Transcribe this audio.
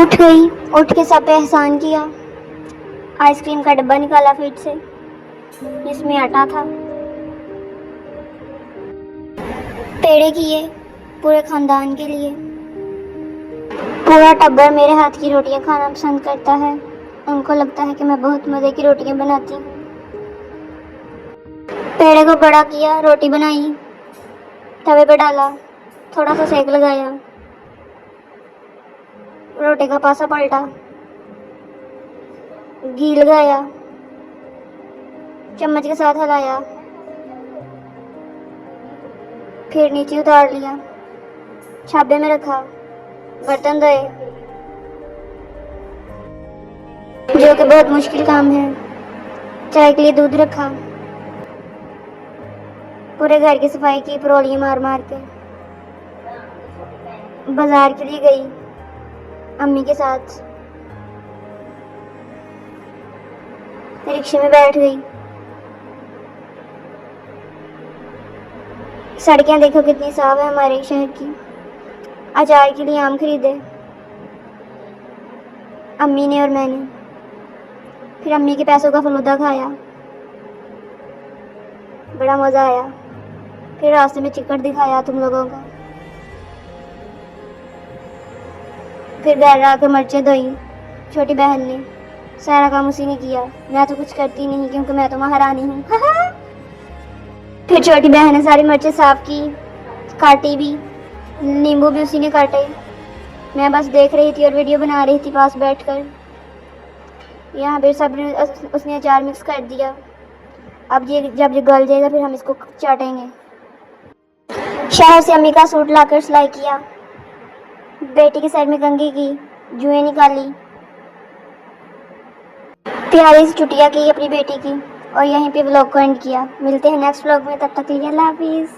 उठ गई, उठ के सब पे एहसान किया। आइसक्रीम का डब्बा निकाला फ्रिज से जिसमें आटा था। पेड़े किए पूरे खानदान के लिए। पूरा टब्बर मेरे हाथ की रोटियां खाना पसंद करता है। उनको लगता है कि मैं बहुत मज़े की रोटियां बनाती हूँ। पेड़े को बड़ा किया, रोटी बनाई, तवे पे डाला, थोड़ा सा सेक लगाया, रोटी का पासा पलटा, घी लगाया, चम्मच के साथ हिलाया, फिर नीचे उतार लिया, छाबे में रखा, बर्तन धोए, जो कि बहुत मुश्किल काम है। चाय के लिए दूध रखा, पूरे घर की सफाई की परोलियां मार मार के। बाजार के लिए गई अम्मी के साथ, रिक्शे में बैठ गई। सड़कें देखो कितनी साफ है हमारे शहर की। अचार के लिए आम खरीदे अम्मी ने और मैंने। फिर अम्मी के पैसों का फलूदा खाया, बड़ा मज़ा आया। फिर रास्ते में चिकट दिखाया तुम लोगों को। फिर घर आकर मिर्चें धोई छोटी बहन ने। सारा काम उसी ने किया, मैं तो कुछ करती नहीं क्योंकि मैं तो महारानी हूँ। फिर छोटी बहन ने सारी मिर्चें साफ की, काटी भी, नींबू भी उसी ने काटे। मैं बस देख रही थी और वीडियो बना रही थी पास बैठकर। यहाँ पे सब उसने अचार मिक्स कर दिया। अब ये जब ये गल जाएगा फिर हम इसको चाटेंगे। शहर से अम्मी का सूट लाकर सिलाई किया, बेटी के सर में कंघी की, जुएं निकाली, प्यारी सी चुटिया की अपनी बेटी की, और यहीं पे व्लॉग को एंड किया। मिलते हैं नेक्स्ट व्लॉग में, तब तक के लिए अल्लाह हाफिज़।